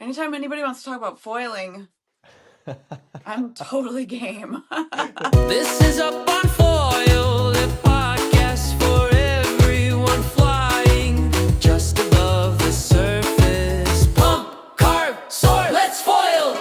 Anytime anybody wants to talk about foiling, I'm totally game. This is Up on Foil, the podcast for everyone flying just above the surface. Pump, carve, soar, let's foil!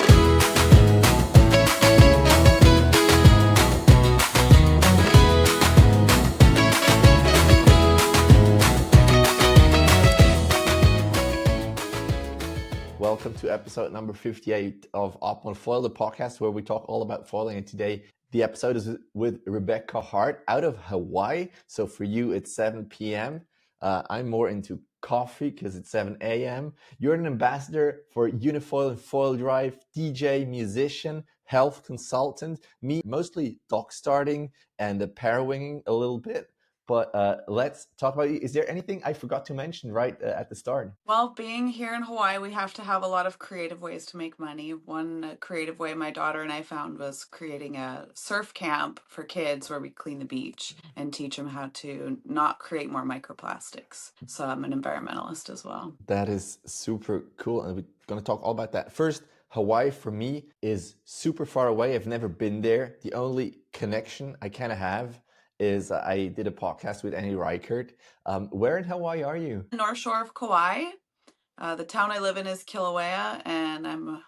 Welcome to episode number 58 of Up on Foil, the podcast where we talk all about foiling. And today the episode is with Rebecca Hart out of Hawaii. So for you, it's 7 p.m. I'm more into coffee because it's 7 a.m. You're an ambassador for Unifoil and Foil Drive, DJ, musician, health consultant. Me, mostly dock starting and the parawinging a little bit. But let's talk about you. Is there anything I forgot to mention right at the start? Well, being here in Hawaii, we have to have a lot of creative ways to make money. One creative way my daughter and I found was creating a surf camp for kids where we clean the beach and teach them how to not create more microplastics. So I'm an environmentalist as well. That is super cool. And we're going to talk all about that. First, Hawaii for me is super far away. I've never been there. The only connection I kind of have is I did a podcast with Annie Reichert. Where in Hawaii are you? North shore of Kauai. The town I live in is Kilauea, and I'm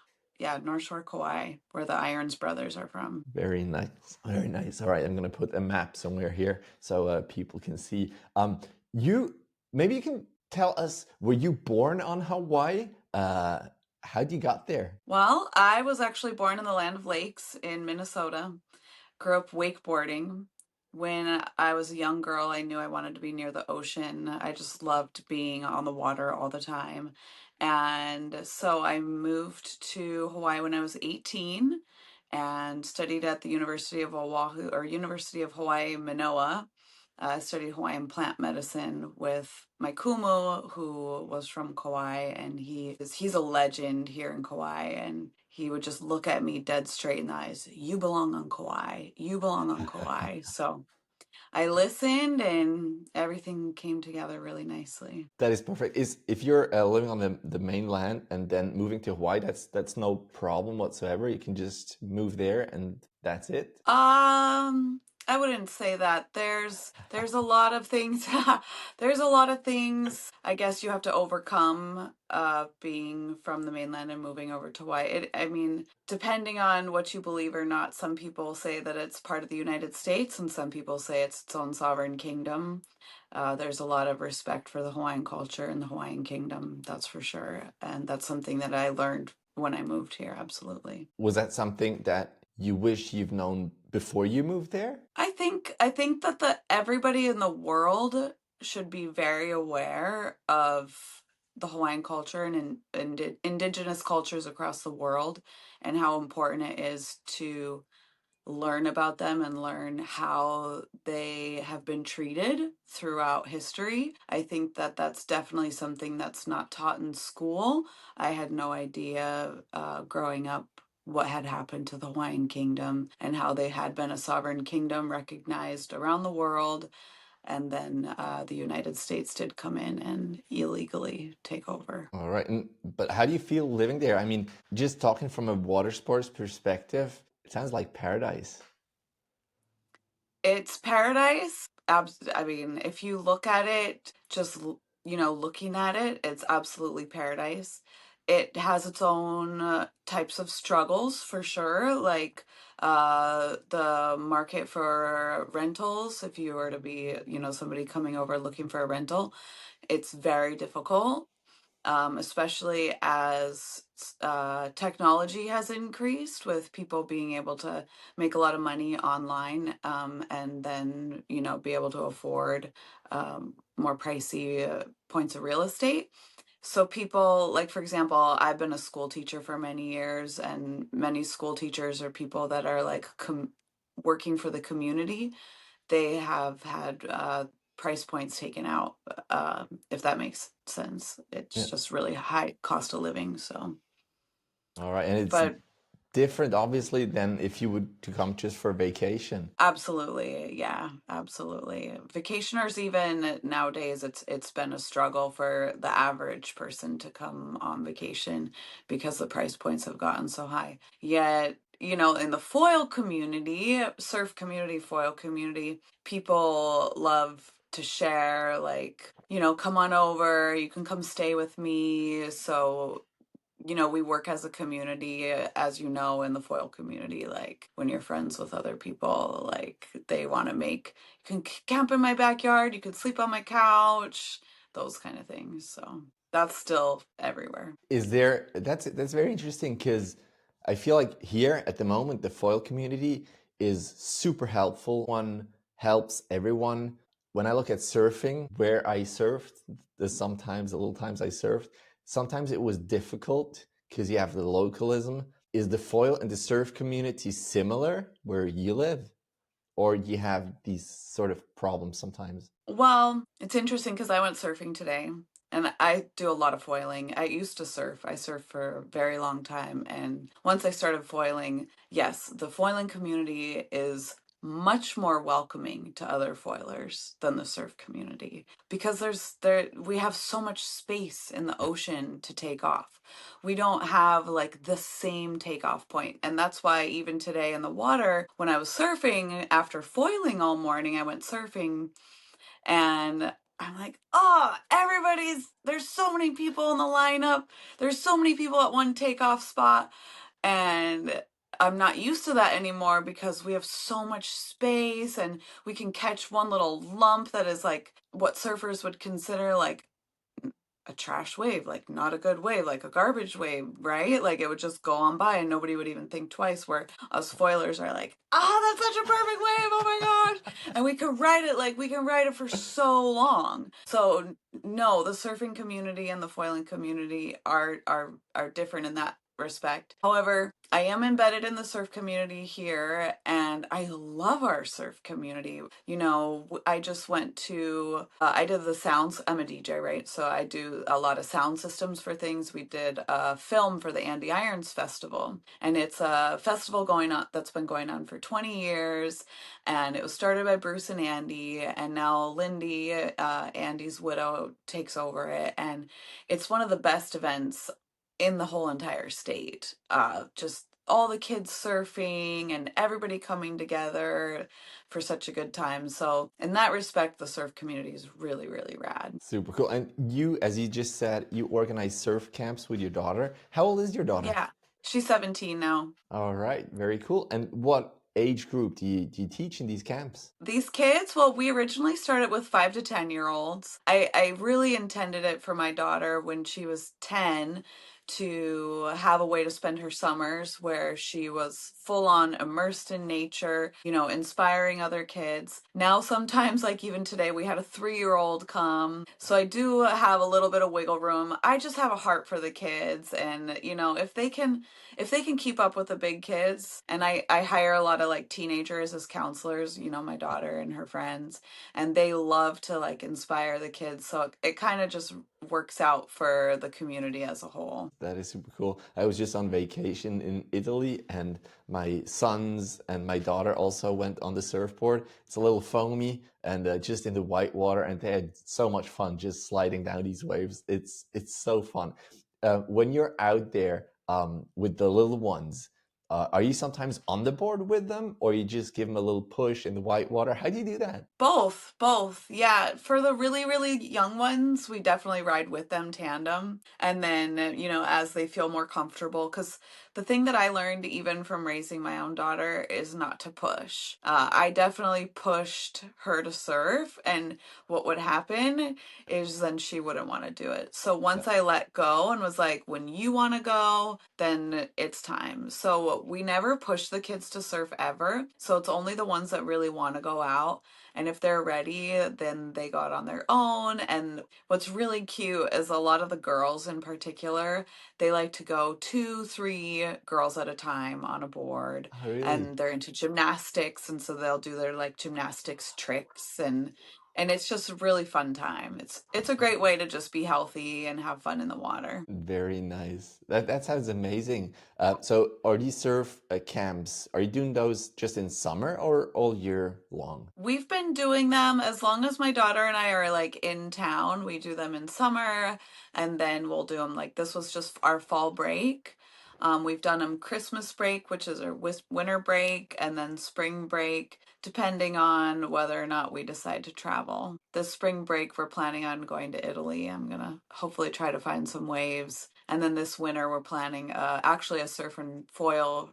North Shore Kauai, where the Irons brothers are from. Very nice. Very nice. All right, I'm going to put a map somewhere here so people can see. Maybe you can tell us, were you born on Hawaii? How'd you got there? Well, I was actually born in the land of lakes in Minnesota. Grew up wakeboarding. When I was a young girl, I knew I wanted to be near the ocean. I just loved being on the water all the time. And so I moved to Hawaii when I was 18 and studied at the University of Oahu or University of Hawaii, Manoa. I studied Hawaiian plant medicine with my kumu, who was from Kauai, and he's a legend here in Kauai, and he would just look at me dead straight in the eyes. You belong on Kauai. You belong on Kauai. So I listened, and everything came together really nicely. That is perfect. If you're living on the mainland and then moving to Hawaii, that's no problem whatsoever. You can just move there and that's it. I wouldn't say that. There's a lot of things. There's a lot of things I guess you have to overcome being from the mainland and moving over to Hawaii. I mean, depending on what you believe or not, some people say that it's part of the United States and some people say it's its own sovereign kingdom. There's a lot of respect for the Hawaiian culture and the Hawaiian kingdom, that's for sure. And that's something that I learned when I moved here, absolutely. Was that something that you wish you've known before you moved there? I think that everybody in the world should be very aware of the Hawaiian culture and indigenous cultures across the world and how important it is to learn about them and learn how they have been treated throughout history. I think that that's definitely something that's not taught in school. I had no idea growing up what had happened to the Hawaiian kingdom and how they had been a sovereign kingdom recognized around the world. And then the United States did come in and illegally take over. All right. But how do you feel living there? I mean, just talking from a water sports perspective, it sounds like paradise. It's paradise. I mean, if you look at it, just, looking at it, it's absolutely paradise. It has its own types of struggles for sure, like the market for rentals. If you were to be, somebody coming over looking for a rental, it's very difficult, especially as technology has increased with people being able to make a lot of money online and then, be able to afford more pricey points of real estate. So people, like, for example, I've been a school teacher for many years, and many school teachers are people that are like working for the community. They have had price points taken out, if that makes sense. It's Yeah. just really high cost of living. So, All right. And it's but different, obviously, than if you would to come just for vacation. Absolutely. Yeah, absolutely. Vacationers even nowadays it's been a struggle for the average person to come on vacation because the price points have gotten so high. Yet, in the foil community, surf community, foil community, people love to share, like, come on over, you can come stay with me. So we work as a community, as in the foil community. Like when you're friends with other people, like they want to make, you can camp in my backyard, you can sleep on my couch, those kind of things. So that's still everywhere. Is there that's very interesting because I feel like here at the moment the foil community is super helpful. One helps everyone. When I look at surfing, where I surfed, the little times I surfed, sometimes it was difficult because you have the localism. Is the foil and the surf community similar where you live, or you have these sort of problems sometimes? Well, it's interesting because I went surfing today and I do a lot of foiling. I used to surf. I surfed for a very long time. And once I started foiling, yes, the foiling community is much more welcoming to other foilers than the surf community because we have so much space in the ocean to take off. We don't have like the same takeoff point. And that's why even today in the water, when I was surfing after foiling all morning, I went surfing and I'm like, oh, there's so many people in the lineup. There's so many people at one takeoff spot. And I'm not used to that anymore because we have so much space and we can catch one little lump that is like what surfers would consider like a trash wave, like not a good wave, like a garbage wave, right? Like it would just go on by and nobody would even think twice. Where us foilers are like, that's such a perfect wave, oh my gosh. And we can ride it for so long. So no, the surfing community and the foiling community are different in that respect. However, I am embedded in the surf community here and I love our surf community. I just went to, I did the sounds, I'm a DJ, right? So I do a lot of sound systems for things. We did a film for the Andy Irons Festival, and it's a festival that's been going on for 20 years. And it was started by Bruce and Andy, and now Lindy, Andy's widow, takes over it. And it's one of the best events in the whole entire state. Just all the kids surfing and everybody coming together for such a good time. So in that respect, the surf community is really, really rad. Super cool. And you, as you just said, you organize surf camps with your daughter. How old is your daughter? Yeah, she's 17 now. All right, very cool. And what age group do you teach in these camps? These kids, well, we originally started with 5 to 10 year olds. I really intended it for my daughter when she was 10 to have a way to spend her summers where she was full on immersed in nature, inspiring other kids. Now, sometimes, like even today, we had a 3-year-old come. So I do have a little bit of wiggle room. I just have a heart for the kids. And, if they can keep up with the big kids, and I hire a lot of like teenagers as counselors, my daughter and her friends, and they love to like inspire the kids. So it kind of just works out for the community as a whole. That is super cool. I was just on vacation in Italy, and my sons and my daughter also went on the surfboard. It's a little foamy and just in the white water, and they had so much fun just sliding down these waves. It's so fun. When you're out there with the little ones, are you sometimes on the board with them, or you just give them a little push in the white water? How do you do that? Both. Yeah. For the really, really young ones, we definitely ride with them tandem. And then, as they feel more comfortable, because the thing that I learned even from raising my own daughter is not to push. I definitely pushed her to surf, and what would happen is then she wouldn't want to do it. So once I let go and was like, when you want to go, then it's time. So we never push the kids to surf ever. So it's only the ones that really want to go out. And if they're ready, then they go out on their own. And what's really cute is a lot of the girls in particular, they like to go 2, 3 girls at a time on a board. Oh, really? And they're into gymnastics. And so they'll do their like gymnastics tricks. And and it's just a really fun time. It's a great way to just be healthy and have fun in the water. Very nice. That sounds amazing. So are these surf camps, are you doing those just in summer or all year long? We've been doing them as long as my daughter and I are like in town. We do them in summer, and then we'll do them like this was just our fall break. We've done them Christmas break, which is our winter break, and then spring break, depending on whether or not we decide to travel. This spring break, we're planning on going to Italy. I'm gonna hopefully try to find some waves. And then this winter, we're planning actually a surf and foil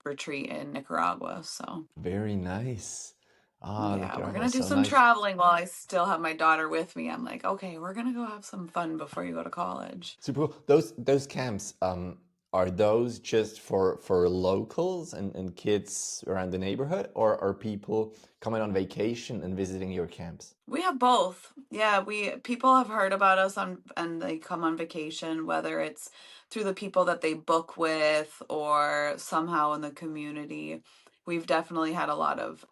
retreat in Nicaragua. So Very nice. Ah, yeah, we're Nicaragua, gonna do so some nice. traveling while I still have my daughter with me. I'm like, okay, we're gonna go have some fun before you go to college. Super cool. Those camps, are those just for locals and kids around the neighborhood, or are people coming on vacation and visiting your camps? We have both. Yeah, we people have heard about us on and they come on vacation, whether it's through the people that they book with or somehow in the community. We've definitely had a lot of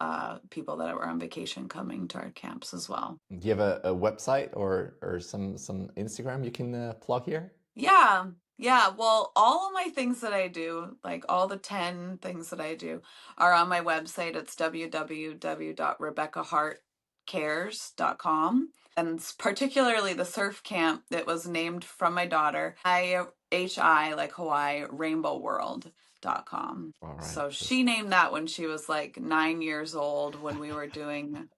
people that were on vacation coming to our camps as well. Do you have a website or some Instagram you can plug here? Yeah. Yeah. Well, all of my things that I do, like all the 10 things that I do, are on my website. It's www.rebeccahartcares.com. And particularly the surf camp that was named from my daughter, IHI, like Hawaii, rainbowworld.com. All right. So she named that when she was like 9 years old when we were doing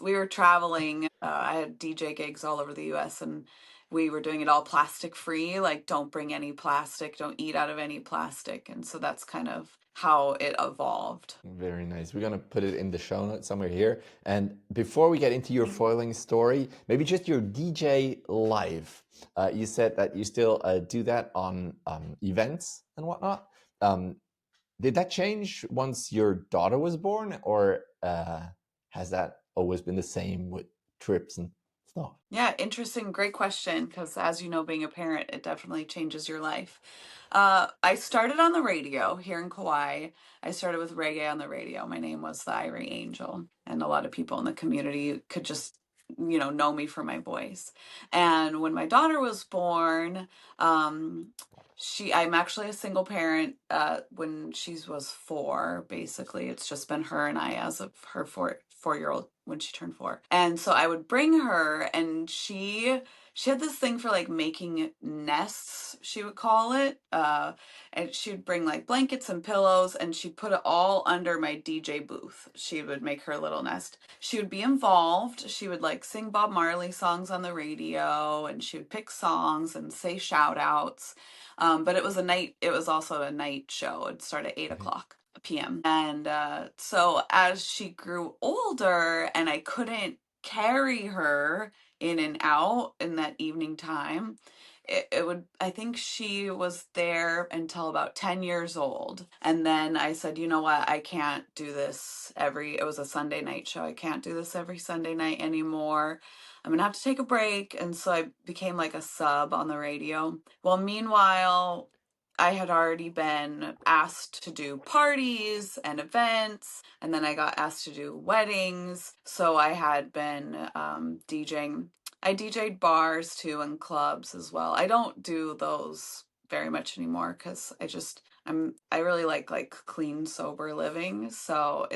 we were traveling. I had DJ gigs all over the US, and we were doing it all plastic free, like don't bring any plastic, don't eat out of any plastic. And so that's kind of how it evolved. Very nice. We're gonna put it in the show notes somewhere here. And before we get into your foiling story, maybe just your DJ life. You said that you still do that on events and whatnot. Did that change once your daughter was born, or has that always been the same with trips and stuff? Yeah, interesting. Great question. Because as you know, being a parent, it definitely changes your life. I started on the radio here in Kauai. I started with reggae on the radio. My name was the Irie Angel, and a lot of people in the community could just, know me for my voice. And when my daughter was born, um, I'm actually a single parent. When she was 4, basically, it's just been her and I as of her 4-year-old when she turned 4. And so I would bring her, and she had this thing for like making nests, she would call it. And she'd bring like blankets and pillows, and she'd put it all under my DJ booth. She would make her little nest. She would be involved. She would like sing Bob Marley songs on the radio, and she would pick songs and say shout outs. But it was also a night show. It'd start at 8 o'clock p.m. And so as she grew older and I couldn't carry her in and out in that evening time, I think she was there until about 10 years old. And then I said, you know what, I can't do this it was a Sunday night show. I can't do this every Sunday night anymore. I'm gonna have to take a break. And so I became like a sub on the radio. Well, meanwhile, I had already been asked to do parties and events, and then I got asked to do weddings. So I had been DJing. I DJ'd bars too and clubs as well. I don't do those very much anymore because I really like clean, sober living. So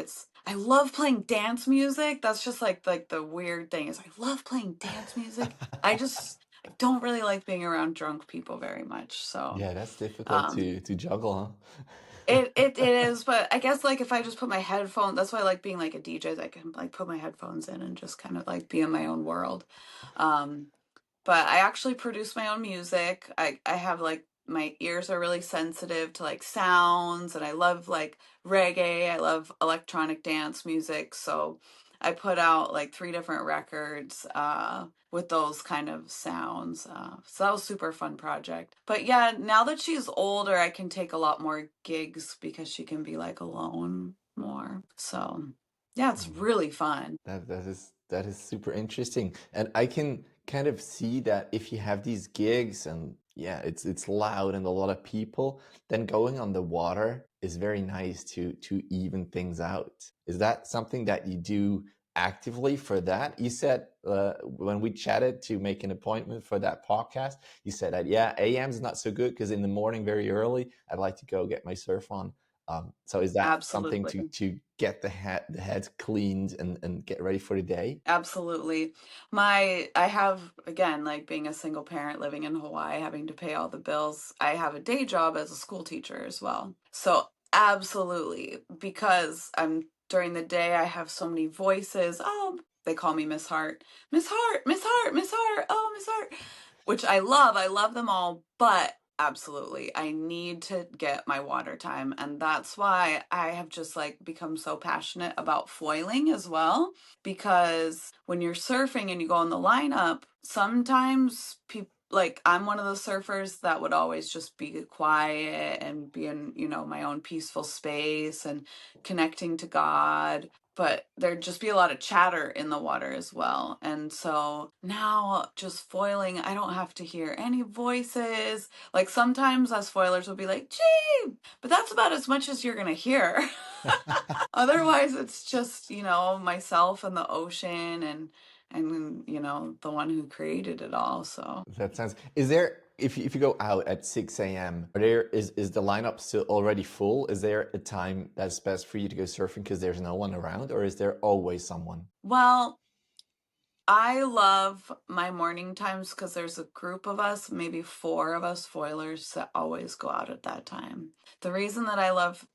I love playing dance music. That's just like the weird thing is I love playing dance music. I don't really like being around drunk people very much. So Yeah, that's difficult um to juggle, huh? it is, but I guess like if I just put my headphone, that's why I like being like a DJ. I can like put my headphones in and just kind of like be in my own world. Um but I actually produce my own music. I have like my ears are really sensitive to like sounds, and I love like reggae. I love electronic dance music. So I put out like 3 different records with those kind of sounds. So that was a super fun project. But yeah, now that she's older, I can take a lot more gigs because she can be like alone more. So yeah, it's really fun. That is super interesting, and I can kind of see that if you have these gigs and yeah, it's loud and a lot of people, then going on the water is very nice to even things out. Is that something that you do actively for that. You said when we chatted to make an appointment for that podcast, you said that, yeah, AM is not so good because in the morning, very early, I'd like to go get my surf on. So is that something Absolutely. to get the head cleaned and get ready for the day? Absolutely. I have, again, like being a single parent living in Hawaii, having to pay all the bills. I have a day job as a school teacher as well. So absolutely, because during the day, I have so many voices. Oh, they call me Miss Hart. Miss Hart, Miss Hart, Miss Hart. Oh, Miss Hart, which I love. I love them all, but absolutely, I need to get my water time. And that's why I have just like become so passionate about foiling as well. Because when you're surfing and you go in the lineup, sometimes people, like I'm one of those surfers that would always just be quiet and be in, my own peaceful space and connecting to God, but there'd just be a lot of chatter in the water as well. And so now just foiling, I don't have to hear any voices. Like sometimes us foilers will be like, gee, but that's about as much as you're going to hear. Otherwise, it's just, myself and the ocean and the one who created it all. So That sounds. Is there, if you go out at 6 a.m., is the lineup still already full? Is there a time that's best for you to go surfing because there's no one around, or is there always someone? well, I love my morning times because there's a group of us, maybe 4 of us foilers that always go out at that time. The reason that I love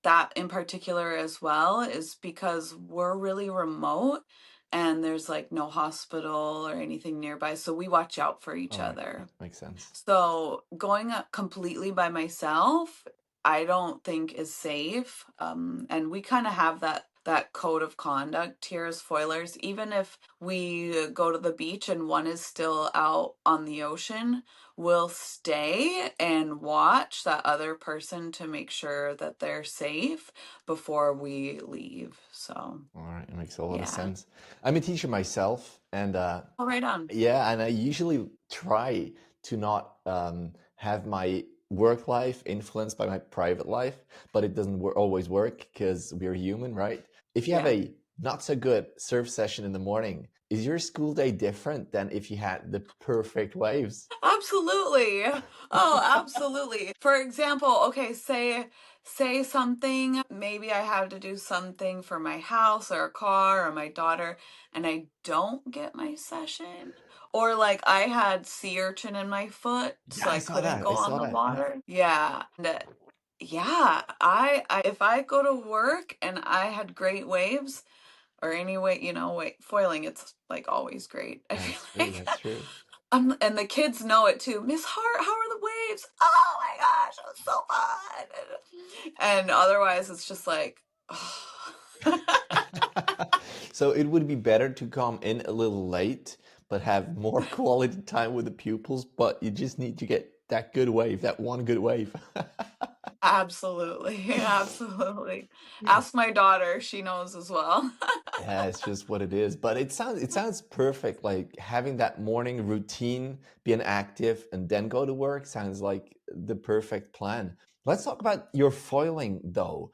that in particular as well is because we're really remote and there's like no hospital or anything nearby. So we watch out for each All right, other. makes sense. So going up completely by myself, I don't think is safe. And we kind of have that code of conduct here as foilers. Even if we go to the beach and one is still out on the ocean, we'll stay and watch that other person to make sure that they're safe before we leave. So, All right, it makes a lot of yeah. sense. I'm a teacher myself, and Oh, right on. yeah, and I usually try to not have my work life influenced by my private life, but it doesn't always work because we're human, right? If you have Yeah. a not so good surf session in the morning, is your school day different than if you had the perfect waves? Absolutely. Oh, absolutely. For example, okay, say something, maybe I have to do something for my house or a car or my daughter and I don't get my session. Or like I had sea urchin in my foot, Yeah, so I I saw couldn't that. go I on saw the that. Yeah. water. Yeah. Yeah, I if I go to work and I had great waves or any way, foiling, it's like always great. I feel That's true. like That's true. and the kids know it too. Miss Hart, how are the waves? Oh my gosh, it was so fun. And otherwise, it's just like, So it would be better to come in a little late, but have more quality time with the pupils, but you just need to get that good wave, that one good wave. absolutely, absolutely. Ask my daughter; she knows as well. Yeah, it's just what it is. But it sounds perfect. Like having that morning routine, being active, and then go to work sounds like the perfect plan. Let's talk about your foiling though.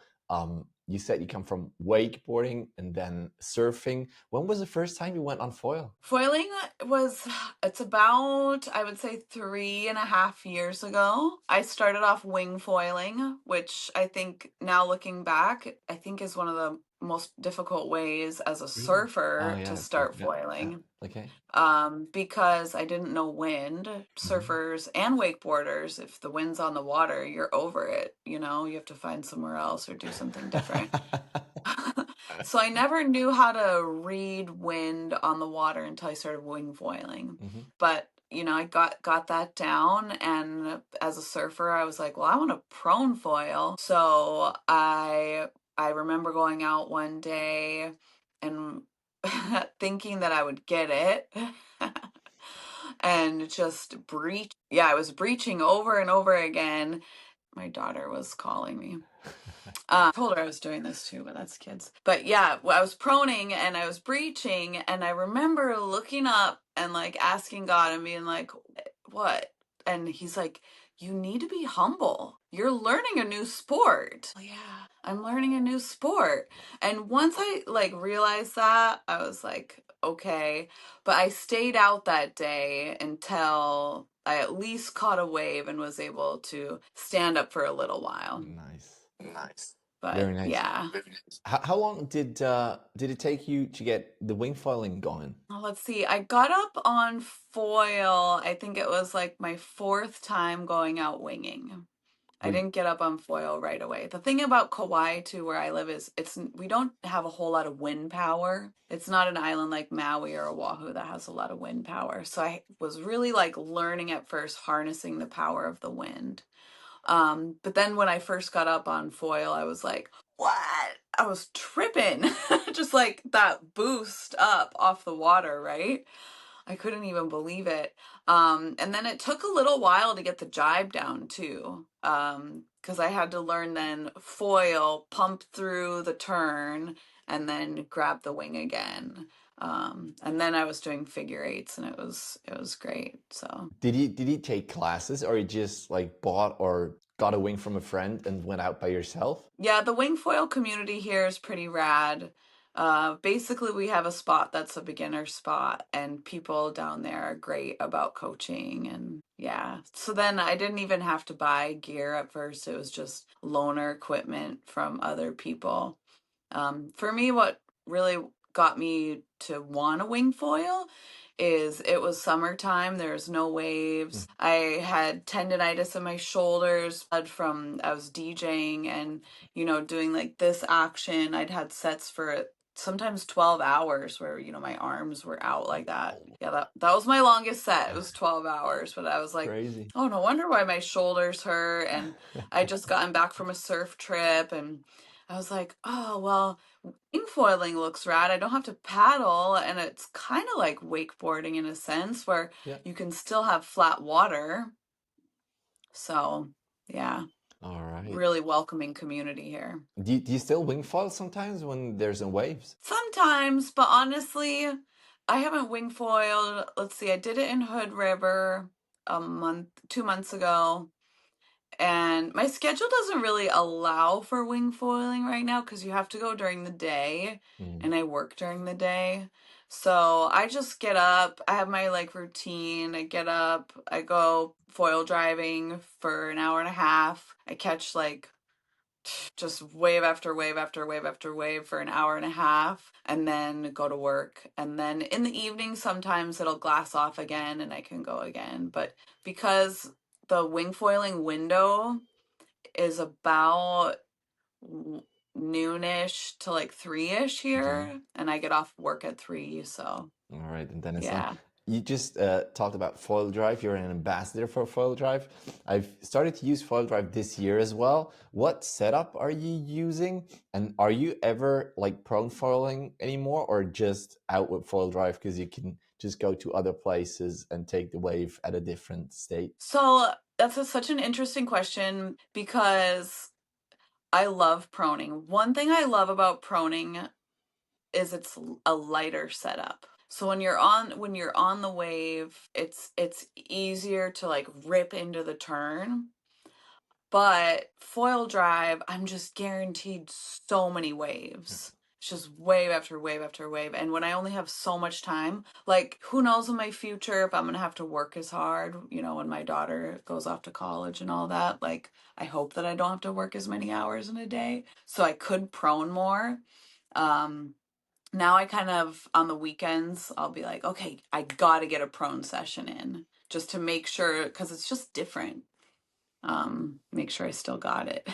You said you come from wakeboarding and then surfing. When was the first time you went on foil? Foiling it's about, I would say, 3.5 years ago. I started off wing foiling, which I think now looking back, I think is one of the most difficult ways as a Really? Oh surfer yeah, to that's right. start Yeah, yeah. foiling. Okay. Because I didn't know wind. Hmm. Surfers and wakeboarders, if the wind's on the water, you're over it. You have to find somewhere else or do something different. So I never knew how to read wind on the water until I started wing foiling. Hmm. But I got that down, and as a surfer, I was like, well, I want to prone foil. So I remember going out one day and thinking that I would get it. And just breach. Yeah, I was breaching over and over again. My daughter was calling me. Told her I was doing this too, but that's kids. But yeah, I was proning and I was breaching, and I remember looking up and like asking God and being like, "What?" And He's like, you need to be humble. You're learning a new sport. Oh, yeah, I'm learning a new sport. And once I like realized that, I was like, okay. But I stayed out that day until I at least caught a wave and was able to stand up for a little while. Nice. Nice. Very But nice. yeah. How long did it take you to get the wing foiling going? Let's see. I got up on foil. I think it was like my fourth time going out winging. I Would didn't get up on foil right away. The thing about Kauai too, where I live, is we don't have a whole lot of wind power. It's not an island like Maui or Oahu that has a lot of wind power. So I was really like learning at first, harnessing the power of the wind. But then when I first got up on foil, I was like, what? I was tripping. Just like that boost up off the water, right? I couldn't even believe it. And then it took a little while to get the jibe down too. Because I had to learn then foil, pump through the turn, and then grab the wing again. And then I was doing figure eights, and it was great. So did he take classes, or you just like bought or got a wing from a friend and went out by yourself? yeah, the wing foil community here is pretty rad. Basically, we have a spot that's a beginner spot, and people down there are great about coaching. And yeah, so then I didn't even have to buy gear at first. It was just loaner equipment from other people. For me, what really got me to want a wing foil is it was summertime. There's no waves. I had tendonitis in my shoulders from I was DJing and doing like this action. I'd had sets for sometimes 12 hours where my arms were out like that. Yeah, that was my longest set. It was 12 hours, but I was like, Crazy. oh, no wonder why my shoulders hurt. And I just gotten back from a surf trip, and I was like, oh, well, wing foiling looks rad. I don't have to paddle, and it's kind of like wakeboarding in a sense where Yeah. you can still have flat water. So, yeah. All right. Really welcoming community here. Do you still wing foil sometimes when there's no waves? Sometimes, but honestly, I haven't wing foiled. Let's see, I did it in Hood River 2 months ago. And my schedule doesn't really allow for wing foiling right now because you have to go during the day and I work during the day. So I just get up, I have my like routine. I get up, I go foil driving for an hour and a half. I catch like just wave after wave after wave after wave for an hour and a half and then go to work. And then in the evening, sometimes it'll glass off again and I can go again. But because the wing foiling window is about noonish to like 3ish here, and I get off work at 3. So all right, and then it's yeah. done. You just talked about Foil Drive. You're an ambassador for Foil Drive. I've started to use Foil Drive this year as well. What setup are you using? And are you ever like prone foiling anymore, or just out with Foil Drive because you can just go to other places and take the wave at a different state? So that's such an interesting question because I love proning. One thing I love about proning is it's a lighter setup. So when you're on the wave, it's easier to like rip into the turn. But foil drive, I'm just guaranteed so many waves. It's just wave after wave after wave. And when I only have so much time, like who knows in my future if I'm going to have to work as hard, when my daughter goes off to college and all that. Like I hope that I don't have to work as many hours in a day. So I could prone more. Now I kind of, on the weekends, I'll be like, okay, I got to get a prone session in just to make sure, because it's just different. Make sure I still got it.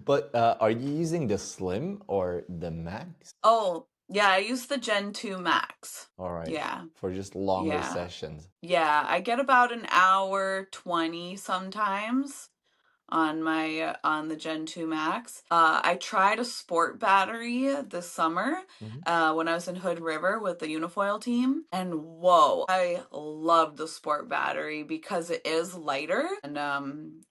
But are you using the Slim or the Max? Oh, yeah, I use the Gen 2 Max. All right. Yeah. For just longer sessions. Yeah, I get about an hour 20 sometimes on the Gen 2 Max. I tried a sport battery this summer when I was in Hood River with the Unifoil team, and whoa, I love the sport battery because it is lighter, and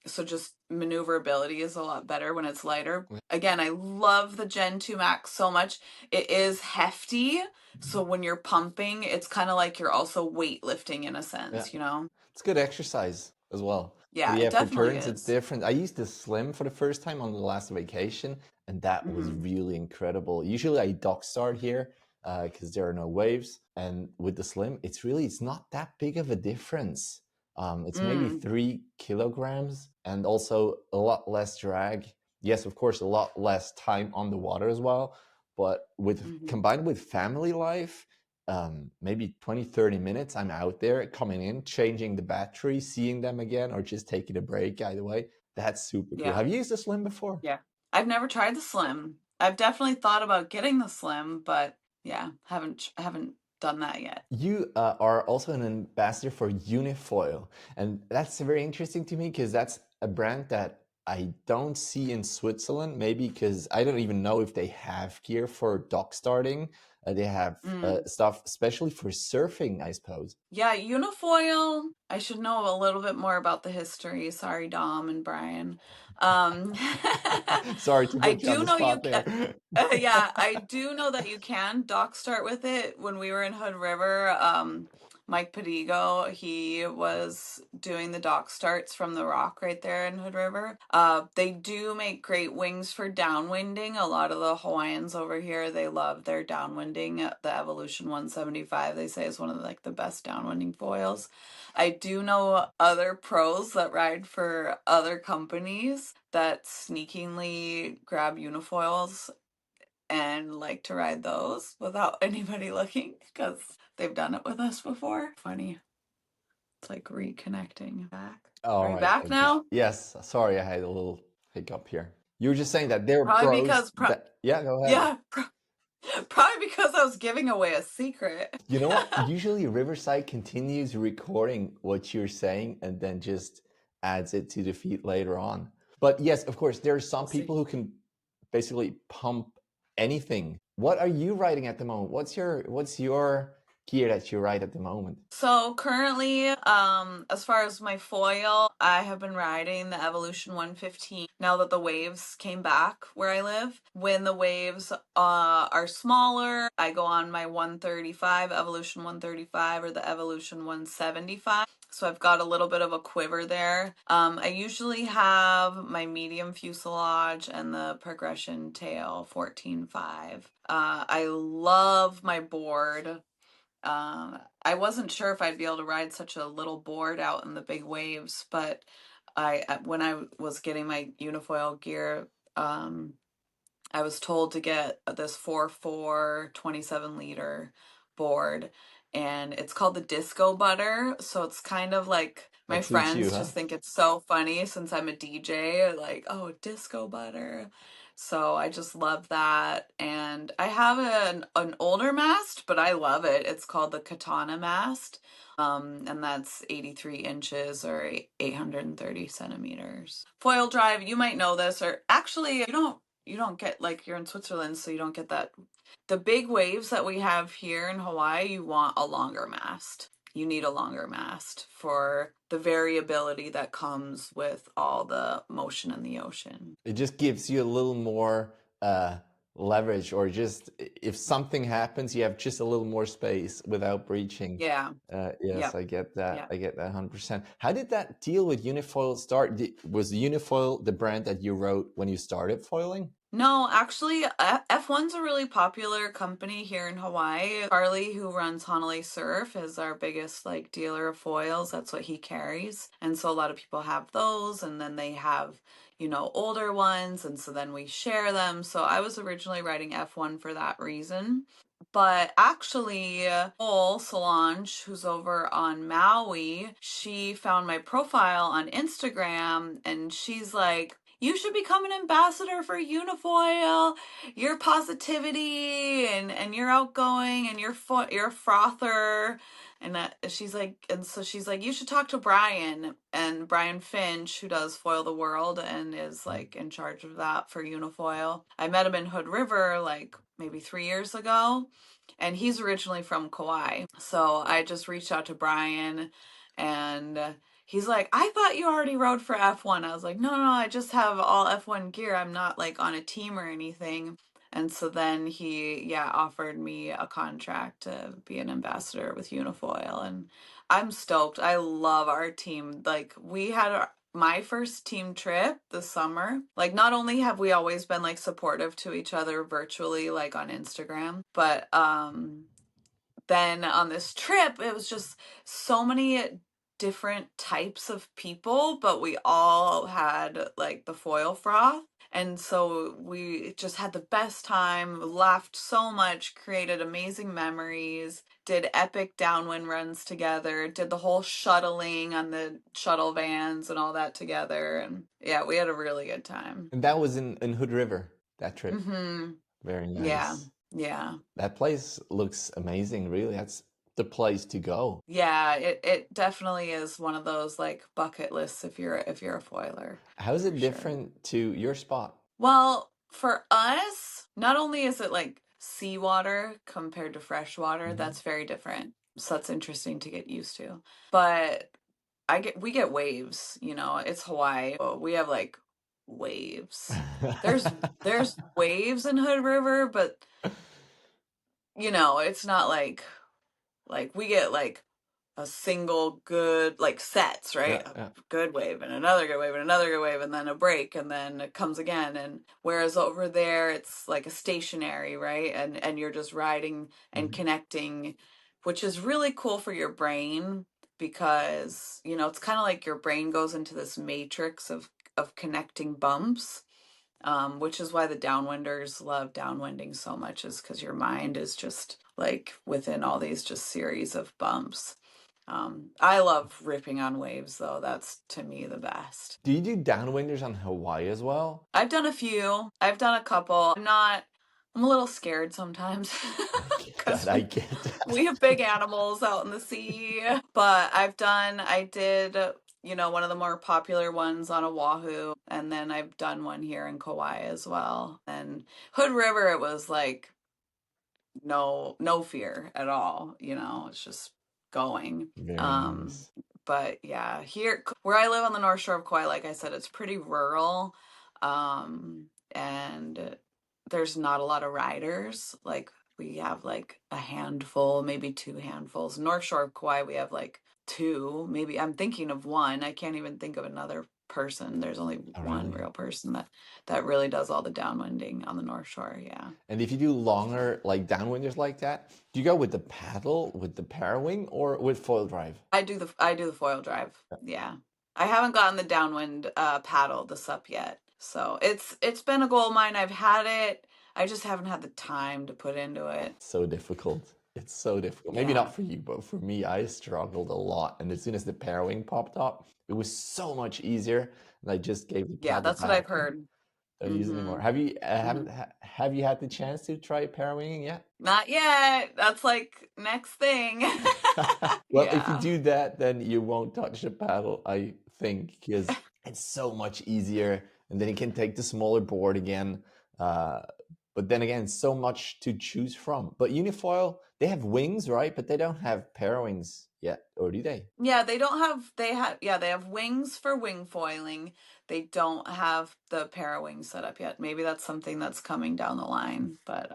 so just maneuverability is a lot better when it's lighter. Again, I love the Gen 2 Max so much. It is hefty, so when you're pumping, it's kind of like you're also weightlifting in a sense, It's good exercise as well. But Yeah, it yeah, for definitely turns, it's is. different. I used the Slim for the first time on the last vacation, and that was Hmm. really incredible. Usually I dock start here because there are no waves. And with the Slim, it's not that big of a difference. It's maybe Mm, 3 kilograms and also a lot less drag. Yes, of course, a lot less time on the water as well. But with hmm. combined with family life, maybe 20, 30 minutes, I'm out there coming in, changing the battery, seeing them again, or just taking a break either way. That's super cool. Yeah, Have you used the Slim before? yeah. I've never tried the Slim. I've definitely thought about getting the Slim, but yeah, haven't done that yet. You are also an ambassador for Unifoil, and that's very interesting to me because that's a brand that I don't see in Switzerland. Maybe because I don't even know if they have gear for dock starting. They have Mm. stuff especially for surfing, I suppose. Yeah, Unifoil. I should know a little bit more about the history. Sorry, Dom and Brian. Um, Sorry to I put you on do the know you. spot there. Yeah, I do know that you can dock start with it. When we were in Hood River, Mike Padigo, he was doing the dock starts from the rock right there in Hood River. They do make great wings for downwinding. A lot of the Hawaiians over here, they love their downwinding. The Evolution 175, they say, is one of like the best downwinding foils. I do know other pros that ride for other companies that sneakingly grab unifoils and like to ride those without anybody looking because they've done it with us before. Funny. It's like reconnecting back. All Are you right. back now? Yes. Sorry, I had a little hiccup here. You were just saying that there are Probably pros because, that. Yeah, go ahead. yeah, probably because I was giving away a secret. You know what? Usually Riverside continues recording what you're saying and then just adds it to the feed later on. But yes, of course, there are some We'll see. people who can basically pump anything. What are you writing at the moment? What's your gear that you ride at the moment? So currently, as far as my foil, I have been riding the Evolution 115 now that the waves came back where I live. When the waves are smaller, I go on my 135, Evolution 135 or the Evolution 175. So I've got a little bit of a quiver there. I usually have my medium fuselage and the progression tail 14.5. I love my board. I wasn't sure if I'd be able to ride such a little board out in the big waves, but when I was getting my unifoil gear, um, I was told to get this 4.4 27-liter board, and it's called the Disco Butter. So it's kind of like my That suits you, friends huh? just think it's so funny since I'm a DJ, like, oh, Disco Butter. So I just love that. And I have an older mast, but I love it. It's called the Katana mast. And that's 83 inches or 830 centimeters. Foil drive, you might know this, or actually, you don't get, like, you're in Switzerland, so you don't get that. The big waves that we have here in Hawaii, you want a longer mast. You need a longer mast for the variability that comes with all the motion in the ocean. It just gives you a little more leverage, or just if something happens, you have just a little more space without breaching. Yeah. Yes, Yep. I get that. Yeah. I get that 100%. How did that deal with Unifoil start? Was Unifoil the brand that you wrote when you started foiling? No, actually, F1's a really popular company here in Hawaii. Charlie, who runs Honolulu Surf, is our biggest like dealer of foils. That's what he carries. And so a lot of people have those, and then they have, older ones, and so then we share them. So I was originally writing F1 for that reason. But actually, Nicole Solange, who's over on Maui, she found my profile on Instagram, and she's like, you should become an ambassador for Unifoil. Your positivity and you're outgoing and you're a frother. And so she's like, you should talk to Brian, and Brian Finch, who does Foil the World and is like in charge of that for Unifoil. I met him in Hood River like maybe 3 years ago, and he's originally from Kauai. So I just reached out to Brian, and he's like, I thought you already rode for F1. I was like, no, I just have all F1 gear. I'm not like on a team or anything. And so then he, yeah, offered me a contract to be an ambassador with Unifoil. And I'm stoked. I love our team. Like, we had my first team trip this summer. Like, not only have we always been like supportive to each other virtually, like on Instagram, but then on this trip, it was just so many different types of people, but we all had like the foil froth. And so we just had the best time, laughed so much, created amazing memories, did epic downwind runs together, did the whole shuttling on the shuttle vans and all that together. And yeah, we had a really good time. And that was in Hood River, that trip. Mm-hmm. Very Yeah. nice. Yeah. That place looks amazing, really. That's the place to go. Yeah, it definitely is one of those like bucket lists if you're a foiler. How is For it sure. different to your spot? Well, for us, not only is it like seawater compared to freshwater, Mhm. that's very different. So that's interesting to get used to. But we get waves, you know, it's Hawaii. Oh, we have like waves. There's waves in Hood River, but you know, it's not like we get like a single good like sets, right? Yeah, yeah. A good wave and another good wave and another good wave and then a break and then it comes again. And whereas over there it's like a stationary, right? And you're just riding and Mhm. connecting, which is really cool for your brain because, you know, it's kind of like your brain goes into this matrix of connecting bumps. Which is why the downwinders love downwinding so much, is because your mind is just like within all these just series of bumps. I love ripping on waves though. That's to me the best. Do you do downwinders on Hawaii as well? I've done a few. I've done a couple. I'm a little scared sometimes I get because that. I get that. we have big animals out in the sea. But I did, you know, one of the more popular ones on Oahu, and then I've done one here in Kauai as well. And Hood River, it was like no fear at all, you know, it's just going. Very nice. But yeah, here where I live on the North Shore of Kauai, like I said, it's pretty rural. And there's not a lot of riders. Like we have like a handful, maybe two handfuls. North Shore of Kauai, we have like two, maybe I'm thinking of one. I can't even think of another person. There's only Oh, one really? real person that really does all the downwinding on the North Shore. Yeah. And if you do longer, like downwinders like that, do you go with the paddle, with the parawing, or with foil drive? I do the foil drive. Yeah. I haven't gotten the downwind paddle this up yet. So it's been a goal of mine. I've had it. I just haven't had the time to put into it. So difficult. It's so difficult. Maybe Yeah. not for you, but for me, I struggled a lot. And as soon as the parawing popped up, it was so much easier. And I just gave the Yeah, paddle that's what I've back and heard. don't use it anymore. Have you have you had the chance to try parawinging yet? Not yet. That's like next thing. Well, if you Yeah. do that, then you won't touch the paddle, I think, because it's so much easier. And then you can take the smaller board again. Uh, but then again, so much to choose from. But Unifoil, they have wings, right? But they don't have parawings yet, or do they? Yeah, they have wings for wing foiling. They don't have the parawing set up yet. Maybe that's something that's coming down the line. But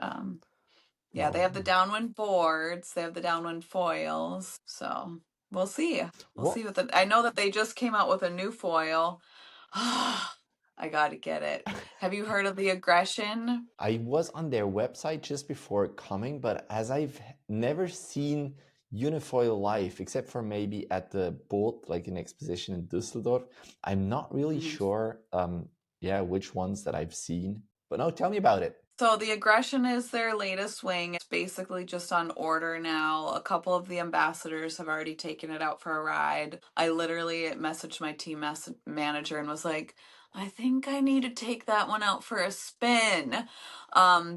yeah, they have the downwind boards, they have the downwind foils. So we'll see. We'll What see I know that they just came out with a new foil. I gotta get it. Have you heard of the aggression? I was on their website just before coming, but as I've never seen Unifoil live, except for maybe at the boat, like an exposition in Düsseldorf, I'm not really sure, yeah, which ones that I've seen. But no, tell me about it. So the aggression is their latest wing. It's basically just on order now. A couple of the ambassadors have already taken it out for a ride. I literally messaged my team manager and was like, I think I need to take that one out for a spin,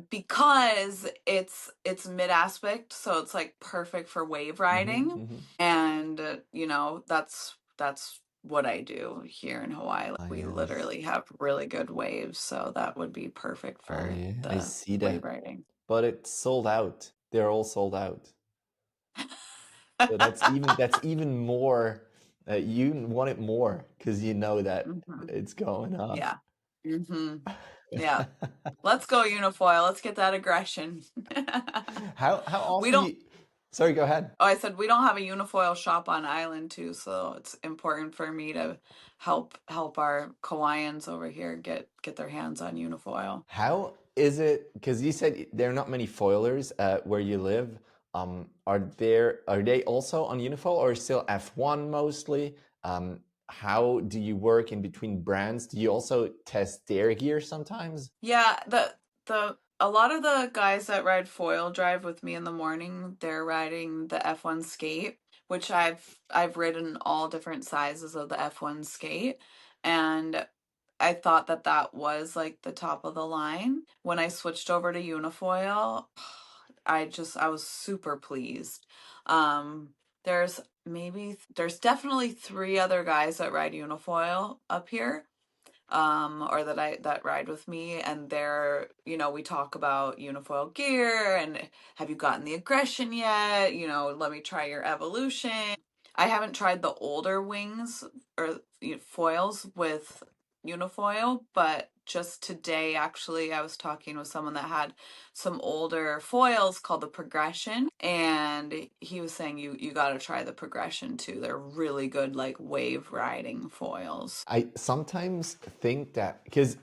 because it's mid aspect, so it's like perfect for wave riding, and you know that's what I do here in Hawaii. Like, we Yes. literally have really good waves, so that would be perfect for Oh, yeah, I the see wave that. riding. But it's sold out. They're all sold out. So that's even more. You want it more because you know that Mhm. it's going up. Yeah. hmm Yeah. Let's go Unifoil. Let's get that aggression. How We often do don't you? Sorry, go ahead. Oh, I said we don't have a Unifoil shop on island too, so it's important for me to help our Kauaians over here get their hands on Unifoil. How is it? Because you said there are not many foilers where you live. Are they also on Unifoil or still F1 mostly? How do you work in between brands? Do you also test their gear sometimes? Yeah, the a lot of the guys that ride foil drive with me in the morning, they're riding the F1 skate, which I've ridden all different sizes of the F1 skate, and I thought that that was like the top of the line. When I switched over to Unifoil, I was super pleased. Um, there's definitely three other guys that ride Unifoil up here, or that ride with me, and they're, we talk about unifoil gear and have you gotten the aggression yet? Let me try your evolution. I haven't tried the older wings or foils with unifoil, but just today actually I was talking with someone that had some older foils called the progression, and he was saying you got to try the progression too. They're really good, like wave riding foils. I sometimes think that because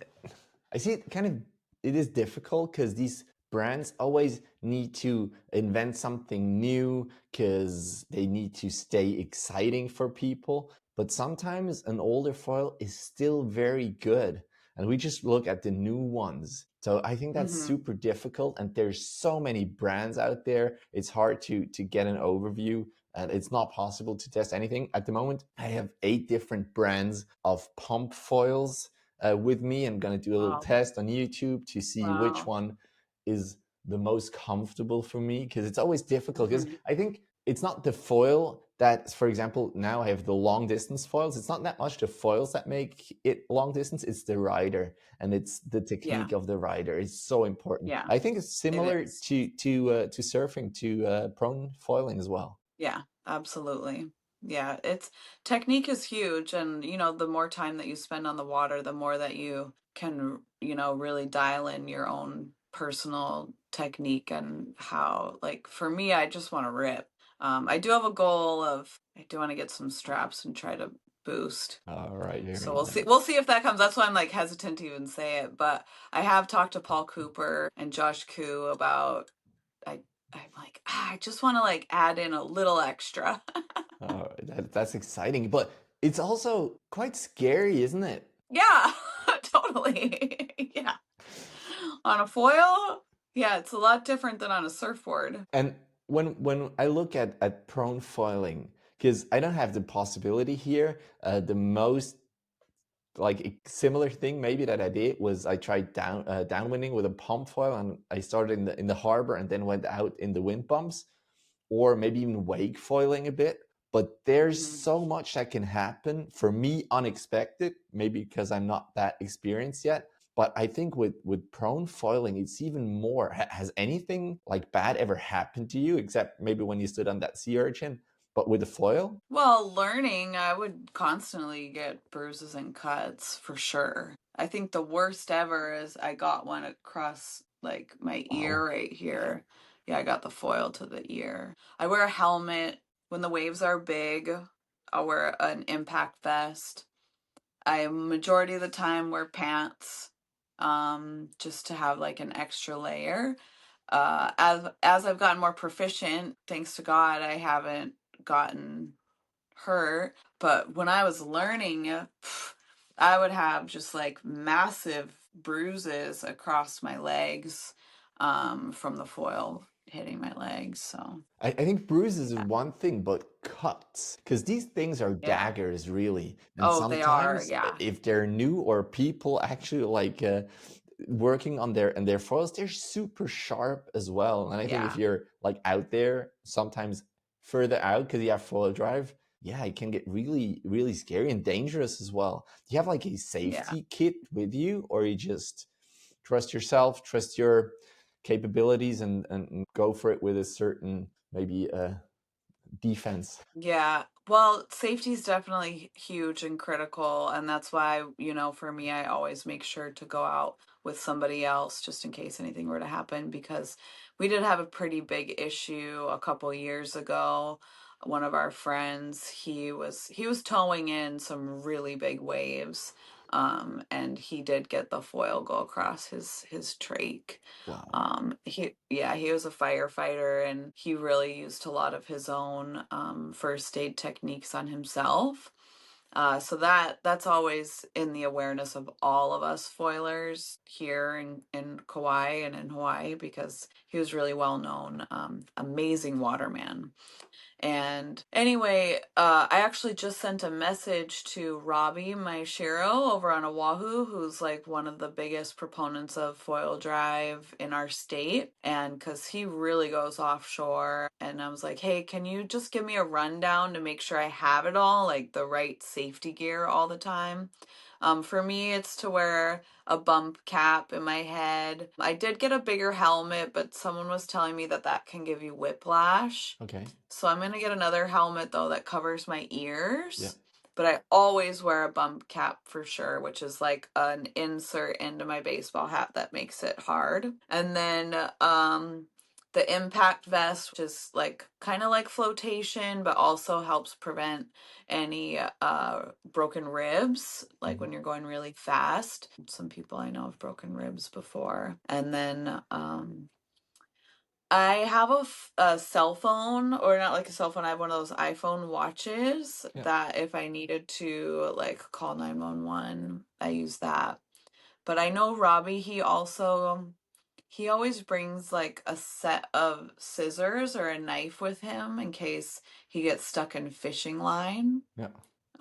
I see it kind of it is difficult because these brands always need to invent something new because they need to stay exciting for people. But sometimes an older foil is still very good. And we just look at the new ones. So I think that's Hmm. super difficult. And there's so many brands out there. It's hard to get an overview and it's not possible to test anything. At the moment, I have 8 different brands of pump foils with me. I'm going to do a little Wow. test on YouTube to see which Wow. one is the most comfortable for me because it's always difficult because Hmm. I think it's not the foil that, for example, now I have the long distance foils. It's not that much the foils that make it long distance. It's the rider and it's the Yeah. technique of the rider. It's so important. Yeah. I think it's It similar is. to surfing, to prone foiling as well. Yeah, absolutely. Yeah, it's technique is huge, and the more time that you spend on the water, the more that you can, really dial in your own personal technique and how, like for me, I just want to rip. I do have a goal of I do want to get some straps and try to boost. All right, So very we'll see. nice. We'll see if that comes. That's why I'm like hesitant to even say it. But I have talked to Paul Cooper and Josh Koo about I I'm like, I just want to like add in a little extra. That's exciting, but it's also quite scary, isn't it? Yeah, totally. Yeah. On a foil, yeah, it's a lot different than on a surfboard. And when I look at prone foiling, because I don't have the possibility here, the most like similar thing maybe that I did was I tried downwinding with a pump foil, and I started in the harbor and then went out in the wind bumps, or maybe even wake foiling a bit. But there's Hmm. so much that can happen for me unexpected, maybe because I'm not that experienced yet. But I think with prone foiling, it's even more. Has anything like bad ever happened to you, except maybe when you stood on that sea urchin? But with the foil? Well, learning, I would constantly get bruises and cuts for sure. I think the worst ever is I got one across like my ear Wow. right here. Yeah, I got the foil to the ear. I wear a helmet when the waves are big. I'll wear an impact vest. I majority of the time wear pants, just to have like an extra layer. As I've gotten more proficient, thanks to God, I haven't gotten hurt. But when I was learning, I would have just like massive bruises across my legs, from the foil hitting my legs. So I think bruises is one thing, but cuts, because these things are yeah. daggers, really. And Oh, they are. sometimes, Yeah. if they're new or people actually like working on their foils, they're super sharp as well. And I think if Yeah. you're like out there, sometimes further out because you have foil drive, yeah, it can get really, really scary and dangerous as well. Do you have like a Yeah. safety kit with you, or you just trust yourself, trust your capabilities, and go for it with a certain maybe defense? Yeah. Well, safety is definitely huge and critical, and that's why, for me, I always make sure to go out with somebody else just in case anything were to happen because we did have a pretty big issue a couple years ago. One of our friends, he was towing in some really big waves, and he did get the foil go across his trach. Wow. He was a firefighter and he really used a lot of his own first aid techniques on himself. So that's always in the awareness of all of us foilers here in Kauai and in Hawaii because he was really well known, amazing waterman. And anyway, I actually just sent a message to Robbie, my Shiro, over on Oahu, who's like one of the biggest proponents of foil drive in our state. And because he really goes offshore. And I was like, hey, can you just give me a rundown to make sure I have it all, like the right safety gear all the time? For me, it's to wear a bump cap in my head. I did get a bigger helmet, but someone was telling me that can give you whiplash. Okay. So I'm going to get another helmet though that covers my Yeah. ears. But I always wear a bump cap for sure, which is like an insert into my baseball hat that makes it hard. And then the impact vest, which is like kind of like flotation, but also helps prevent any broken ribs, like when you're going really fast. Some people I know have broken ribs before. And then I have a cell phone, or not like a cell phone. I have one of those iPhone watches Yeah. that if I needed to like call 911, I use that. But I know Robbie, he always brings like a set of scissors or a knife with him in case he gets stuck in fishing line. Yeah.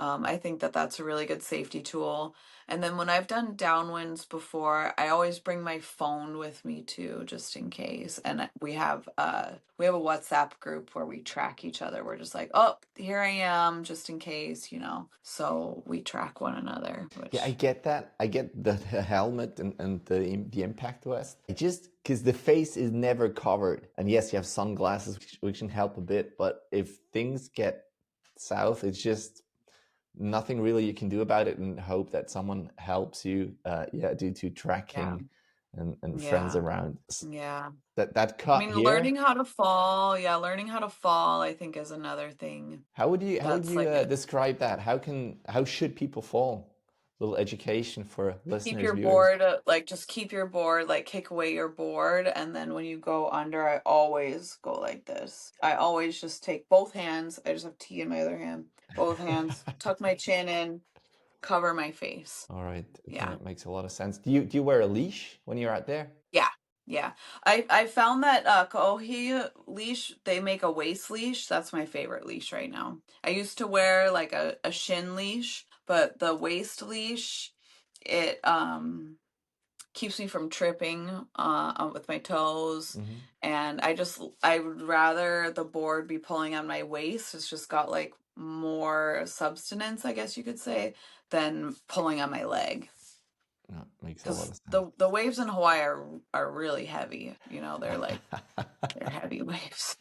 I think that's a really good safety tool. And then when I've done downwinds before, I always bring my phone with me too, just in case. And we have a WhatsApp group where we track each other. We're just like, oh, here I am, just in case, So we track one another. Yeah, I Which get that. I get the helmet and the impact vest. I just because the face is never covered, and yes, you have sunglasses which can help a bit. But if things get south, it's just nothing really you can do about it, and hope that someone helps you. Due to yeah, tracking and friends yeah, around. yeah. That I cut mean, here. learning how to fall, I think is another thing. How would That's you like a describe that? How should people fall? Little education for keep listeners, your viewers. board, just keep your board, like kick away your board, and then when you go under, I always go like this. I always just take both hands. I just have tea in my other hand. Both hands, tuck my chin in, cover my face. All right. Okay, Yeah. that makes a lot of sense. Do you wear a leash when you're out there? Yeah. Yeah. I found that Kohi leash, they make a waist leash. That's my favorite leash right now. I used to wear like a shin leash, but the waist leash, it keeps me from tripping with my toes. Hmm. And I would rather the board be pulling on my waist. It's just got like more substance, I guess you could say, than pulling on my leg. That makes a lot Because of sense. the waves in Hawaii are really heavy. They're heavy waves.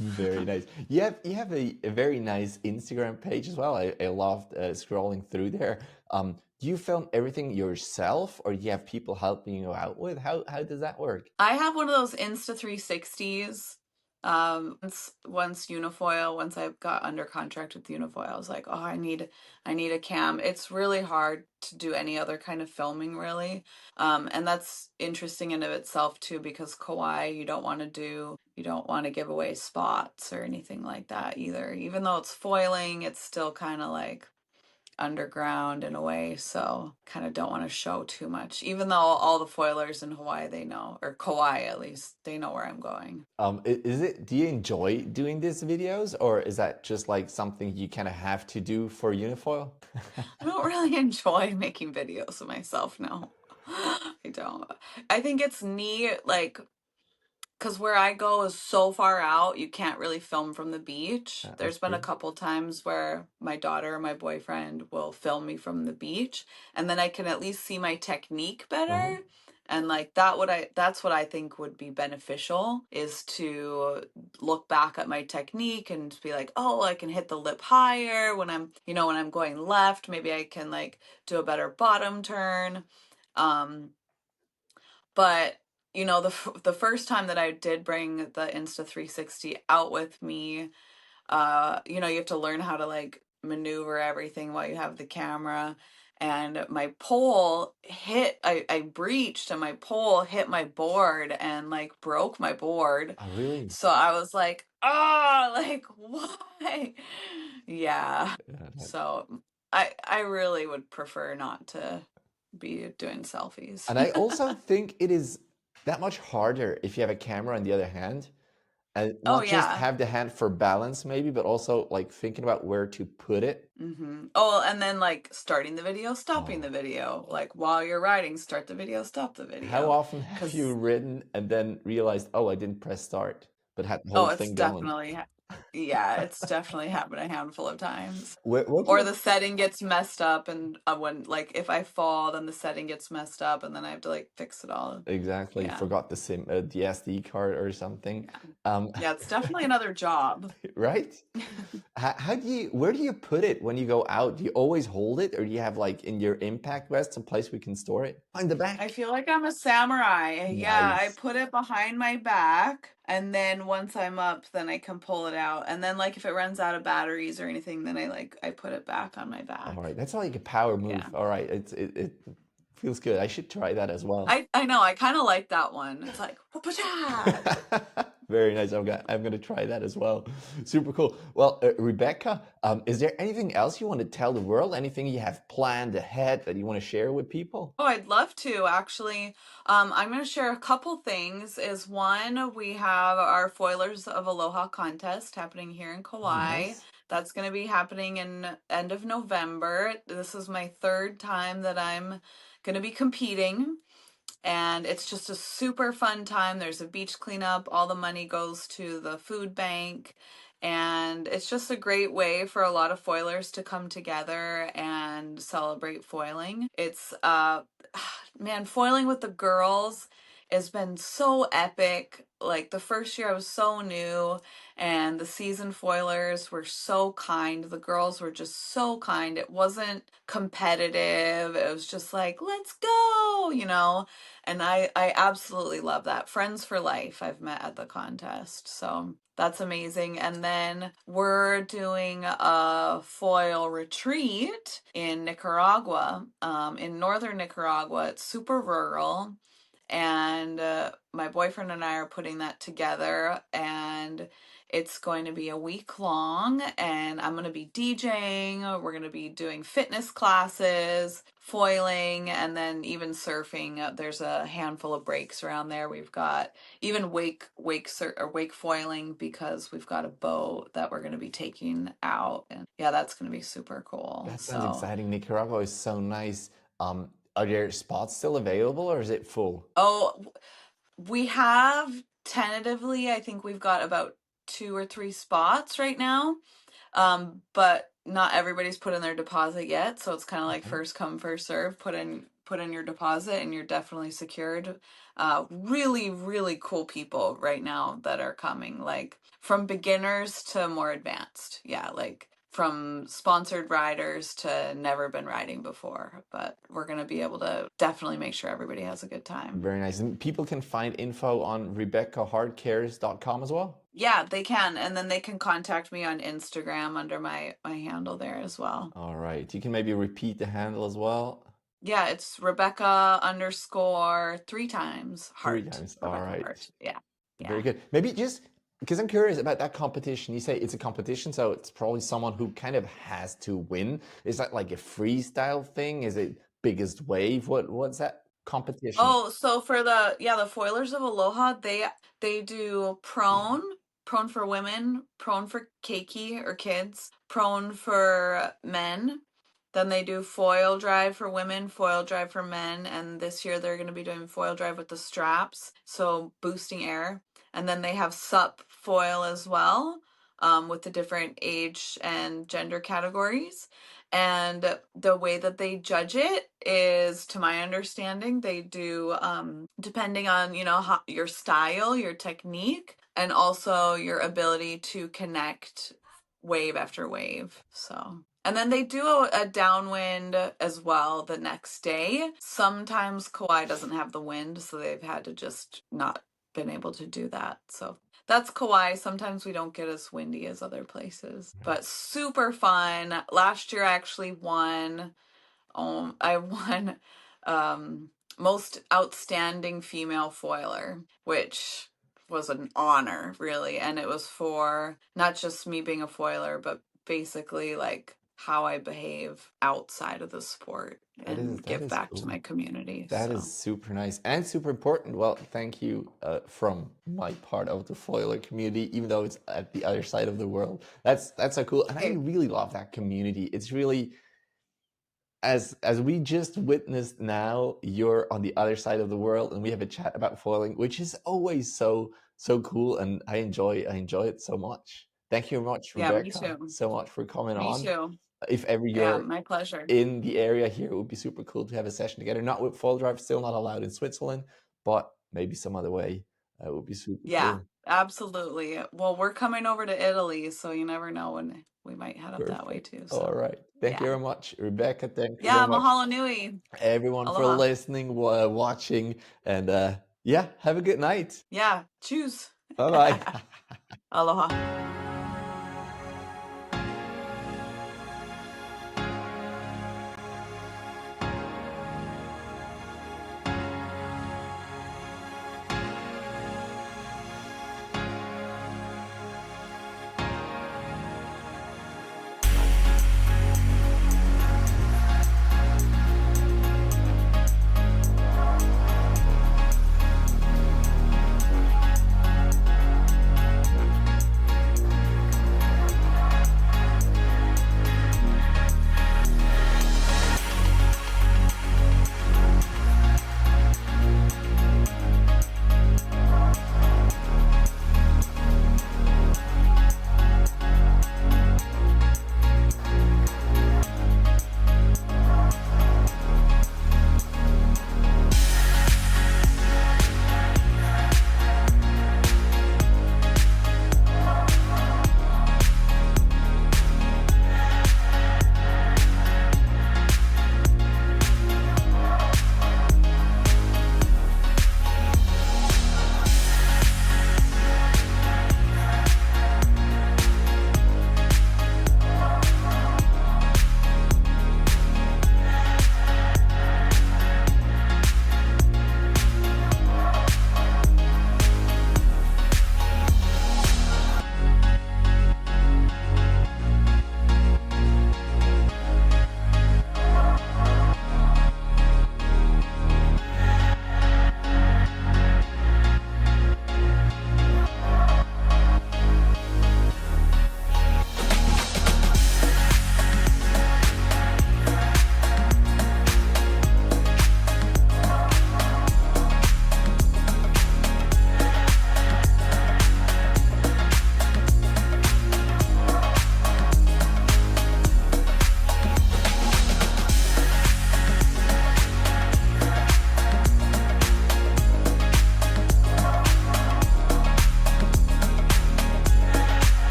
Very nice. You have a very nice Instagram page as well. I loved scrolling through there. Do you film everything yourself, or do you have people helping you out with? How does that work? I have one of those Insta 360s. Once I got under contract with Unifoil, I was like, oh, I need a cam. It's really hard to do any other kind of filming, really. And that's interesting in of itself too, because Kauai, you don't want to give away spots or anything like that either. Even though it's foiling, it's still kind of like underground in a way, so kind of don't want to show too much, even though all the foilers in Hawaii, they know, or Kauai at least, they know where I'm going. Do you enjoy doing these videos, or is that just like something you kind of have to do for Unifoil? I don't really enjoy making videos of myself, no. I don't. I think it's neat, like, because where I go is so far out, you can't really film from the beach. That's There's been a true. couple times where my daughter or my boyfriend will film me from the beach, and then I can at least see my technique Uh-huh. better. And like that's what I think would be beneficial, is to look back at my technique and be like, oh, I can hit the lip higher when I'm, when I'm going left, maybe I can like do a better bottom turn. But the first time that I did bring the Insta360 out with me, you have to learn how to like maneuver everything while you have the camera. And my pole I breached, and my pole hit my board and like broke my board. Oh, really? So I was like, oh, like why? Yeah. Yeah, So I really would prefer not to be doing selfies. and I also think it is that much harder if you have a camera in the other hand, and Oh not just yeah. have the hand for balance maybe, but also like thinking about where to put it. Oh, and then like starting the video, stopping the Oh, video. Like while you're riding, start the video, stop the how video. often have you Cause ridden and then realized, oh, I didn't press start, but had the whole oh, it's thing going? definitely yeah, it's definitely happened a handful of times. What do Or you the setting gets messed up, and when like if I fall, then the setting gets messed up, and then I have to like fix it all. exactly Yeah, forgot the SD card or something? yeah, Um, yeah. It's definitely another job. right? Where do you put it when you go out? Do you always hold it, or do you have like in your impact vest some place we can store it? On the I back. feel like I'm a samurai. Yeah, I Nice. put it behind my back, and then once I'm up, then I can pull it out. And then like if it runs out of batteries or anything, then I put it back on my All back. right, that's like a power Yeah. move. All right, it feels good. I should try that as well. I know, I kind of like that one. It's like, "Whoop-a-cha!" Very nice. I'm gonna try that as well. Super cool. Well, Rebecca, is there anything else you want to tell the world? Anything you have planned ahead that you want to share with people? Oh, I'd love to actually. I'm going to share a couple things. Is one, we have our Foilers of Aloha contest happening here in Oh, Kauai. nice. That's going to be happening in end of November. This is my third time that I'm going to be competing, and it's just a super fun time. There's a beach cleanup, all the money goes to the food bank, and it's just a great way for a lot of foilers to come together and celebrate foiling. It's man, foiling with the girls has been so epic. Like the first year I was so new, and the seasoned foilers were so kind. The girls were just so kind. It wasn't competitive. It was just like, let's go, and I absolutely love that. Friends for life I've met at the contest. So that's amazing. And then we're doing a foil retreat in Nicaragua, in northern Nicaragua. It's super rural. And my boyfriend and I are putting that together, and it's going to be a week long, and I'm going to be DJing. We're going to be doing fitness classes, foiling, and then even surfing. There's a handful of breaks around there. We've got even wake foiling, because we've got a boat that we're going to be taking out, and yeah, that's going to be super cool. That sounds So, exciting. Nicaragua is so nice. Are there spots still available, or is it full? oh, we have tentatively, I think we've got about 2 or 3 spots right now. But not everybody's put in their deposit yet, so it's kind of like Okay. first come, first serve. Put in your deposit, and you're definitely secured. Really, really cool people right now that are coming, like from beginners to more advanced. Yeah, like from sponsored riders to never been riding before. But we're gonna be able to definitely make sure everybody has a good time. Very nice. And people can find info on RebeccaHartCares.com as well. Yeah, they can, and then they can contact me on Instagram under my handle there as well. All right. You can maybe repeat the handle as well. Yeah, it's Rebecca underscore 3 times Three Hart. times. All Rebecca right. Hart. Yeah. Very Yeah. good. Maybe just because I'm curious about that competition. You say it's a competition, so it's probably someone who kind of has to win. Is that like a freestyle thing? Is it biggest wave? What's that competition? Oh, so for the Foilers of Aloha, they do prone for women, prone for keiki or kids, prone for men. Then they do foil drive for women, foil drive for men, and this year they're going to be doing foil drive with the straps, so boosting air. And then they have sup foil as well, with the different age and gender categories. And the way that they judge it is, to my understanding, they do, depending on, your style, your technique, and also your ability to connect wave after wave. So, and then they do a downwind as well the next day. Sometimes Kauai doesn't have the wind, so they've had to just not been able to do that. So that's Kauai. Sometimes we don't get as windy as other places, but super fun. Last year I actually won. I won most outstanding female foiler, which was an honor, really. And it was for not just me being a foiler, but basically like how I behave outside of the sport and That give is back to cool. my community. That So is super nice and super important. Well, thank you from my part of the foiler community, even though it's at the other side of the world. That's so cool, and I hey, really love that community. It's really, as we just witnessed now, you're on the other side of the world, and we have a chat about foiling, which is always so cool, and I enjoy it so much. Thank you very much, yeah, me Rebecca, too. so much for coming Me on. too. If ever Yeah, you're my pleasure. in the area here, it would be super cool to have a session together. Not with Foil Drive, still not allowed in Switzerland, but maybe some other way. It would be super Yeah, cool. absolutely. Well, we're coming over to Italy, so you never know when we might head up that way Perfect. too. All So, right. Thank you yeah. very much, Rebecca. Thank you very Yeah, much, mahalo nui. everyone, for Aloha. listening, watching, and yeah, have a good night. Yeah, choose. Bye bye. Aloha.